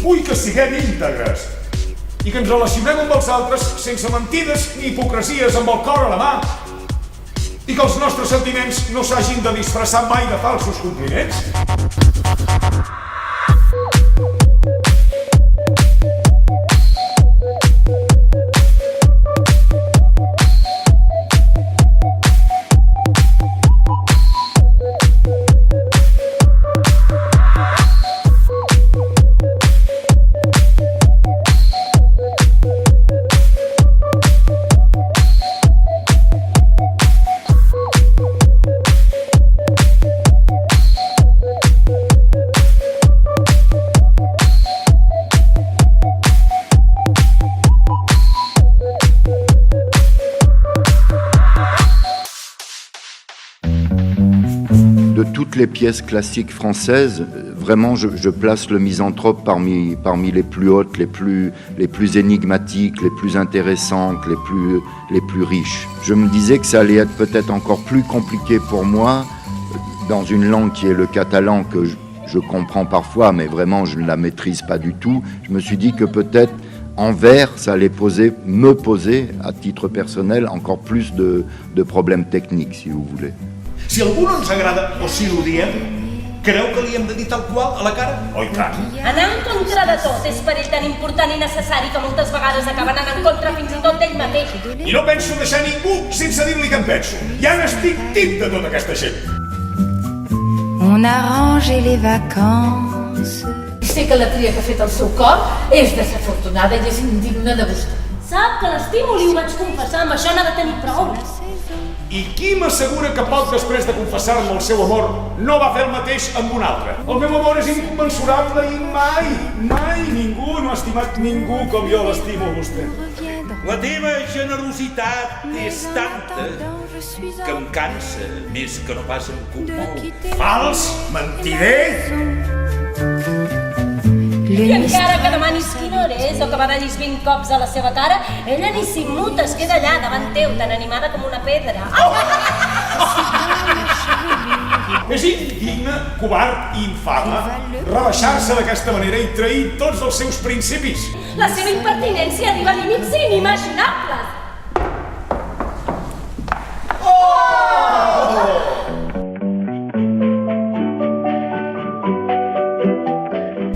Vull que siguem íntegres i que ens relacionem amb els altres sense mentides ni hipocresies, amb el cor a la mà, i que els nostres sentiments no s'hagin de disfressar mai de falsos compliments. De toutes les pièces classiques françaises, vraiment, je place le Misanthrope parmi les plus hautes, les plus énigmatiques, les plus intéressantes, les plus riches. Je me disais que ça allait être peut-être encore plus compliqué pour moi, dans une langue qui est le catalan, que je comprends parfois, mais vraiment, je ne la maîtrise pas du tout. Je me suis dit que peut-être, en vers, ça allait me poser, à titre personnel, encore plus de problèmes techniques, si vous voulez. Si algú no ens agrada o si l'odiem, creu que li hem de dir tal qual a la cara? Oh, i tant. Anar en contra de tot és per ell tan important i necessari que moltes vegades acaba anant en contra fins i tot d'ell mateix. I no penso deixar ningú sense dir-li què en penso. Ja n'estic tip de tota aquesta gent. On a rangé les vacances. Sé que la tria que ha fet el seu cor és desafortunada i és indigna de vostè. Sap que l'estimo, li ho vaig confessar, amb això n'ha de tenir prou. I qui m'assegura que poc després de confessar-me el seu amor no va fer el mateix amb un altre? El meu amor és incommensurable i mai ningú no ha estimat ningú com jo l'estimo a vostè. La teva generositat és tanta que em cansa més que no pas em commou. Fals, mentider! I encara que demanis quina hora és o que badallis 20 cops a la seva cara, ella ni s'immuta, es queda allà davant teu, tan animada com una pedra. És indigne, covard i infame rebaixar-se d'aquesta manera i trair tots els seus principis. La seva impertinència arriba a límits inimaginables.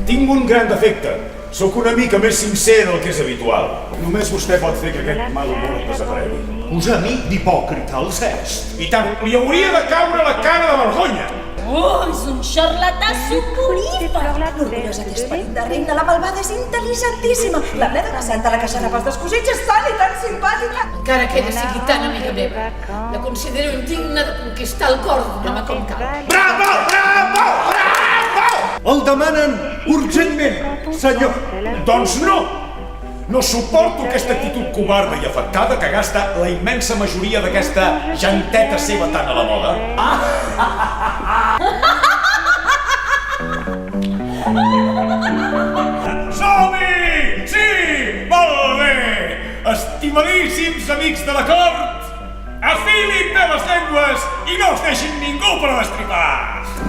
Tinc un gran defecte. Sóc una mica més sincer del que és habitual. Només vostè pot fer que aquest mal humor desaparegui. Us amic d'hipòcrita el Cest. I tant, li hauria de caure la cara de vergonya. És un xarlatà soporífer. L'orgullós aquest esperit de reina, la malvada és intel·ligentíssima. La bleda que senta la queixada pels descosits és tan i tan simpàtica. Encara que ella sigui tan amiga meva, la considero indigna de conquistar el cor d'un home com cal. Bravo, bravo, bravo! El demanen urgentment, senyor. Doncs no! No suporto aquesta actitud covarda i afectada que gasta la immensa majoria d'aquesta genteta seva tan a la moda. Som-hi! Sí! Molt bé! Estimadíssims amics de la cort, afilin bé les llengües i no us deixin ningú per a destripar!